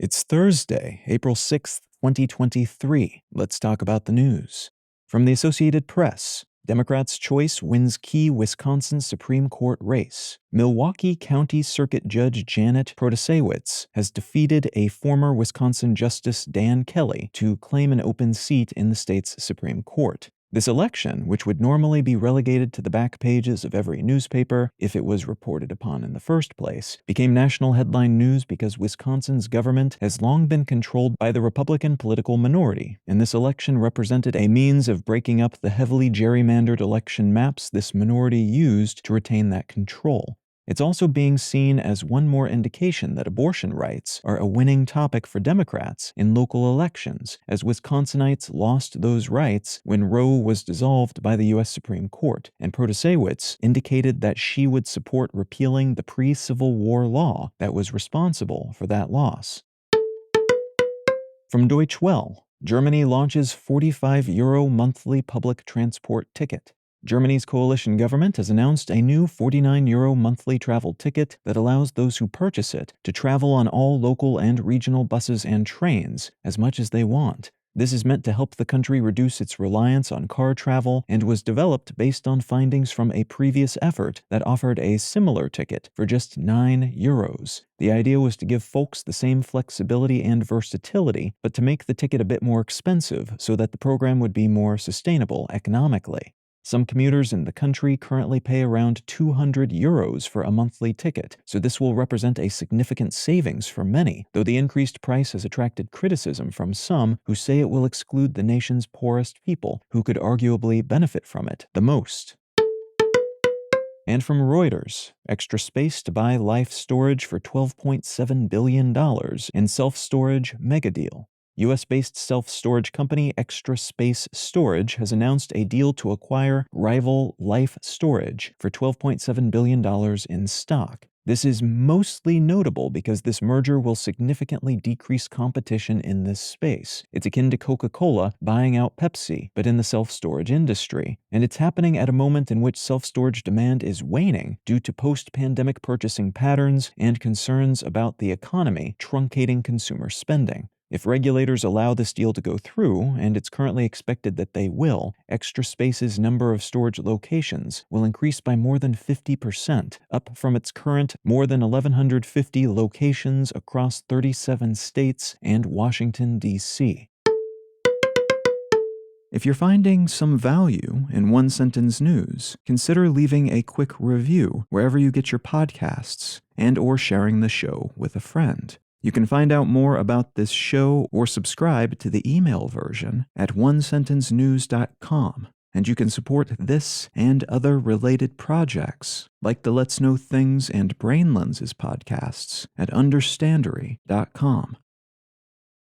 It's Thursday, April 6th, 2023. Let's talk about the news. From the Associated Press, Democrats' choice wins key Wisconsin Supreme Court race. Milwaukee County Circuit Judge Janet Protasiewicz has defeated a former Wisconsin Justice Dan Kelly to claim an open seat in the state's Supreme Court. This election, which would normally be relegated to the back pages of every newspaper if it was reported upon in the first place, became national headline news because Wisconsin's government has long been controlled by the Republican political minority, and this election represented a means of breaking up the heavily gerrymandered election maps this minority used to retain that control. It's also being seen as one more indication that abortion rights are a winning topic for Democrats in local elections, as Wisconsinites lost those rights when Roe was dissolved by the U.S. Supreme Court, and Protasiewicz indicated that she would support repealing the pre-Civil War law that was responsible for that loss. From Deutsche Welle, Germany launches €45 monthly public transport ticket. Germany's coalition government has announced a new €49 monthly travel ticket that allows those who purchase it to travel on all local and regional buses and trains as much as they want. This is meant to help the country reduce its reliance on car travel and was developed based on findings from a previous effort that offered a similar ticket for just €9. The idea was to give folks the same flexibility and versatility, but to make the ticket a bit more expensive so that the program would be more sustainable economically. Some commuters in the country currently pay around €200 for a monthly ticket, so this will represent a significant savings for many, though the increased price has attracted criticism from some who say it will exclude the nation's poorest people, who could arguably benefit from it the most. And from Reuters, extra space to buy Life Storage for $12.7 billion in self-storage megadeal. U.S.-based self-storage company Extra Space Storage has announced a deal to acquire rival Life Storage for $12.7 billion in stock. This is mostly notable because this merger will significantly decrease competition in this space. It's akin to Coca-Cola buying out Pepsi, but in the self-storage industry. And it's happening at a moment in which self-storage demand is waning due to post-pandemic purchasing patterns and concerns about the economy truncating consumer spending. If regulators allow this deal to go through, and it's currently expected that they will, Extra Space's number of storage locations will increase by more than 50%, up from its current more than 1,150 locations across 37 states and Washington, D.C. If you're finding some value in One Sentence News, consider leaving a quick review wherever you get your podcasts and/or sharing the show with a friend. You can find out more about this show or subscribe to the email version at onesentencenews.com, and you can support this and other related projects like the Let's Know Things and Brain Lenses podcasts at understandery.com.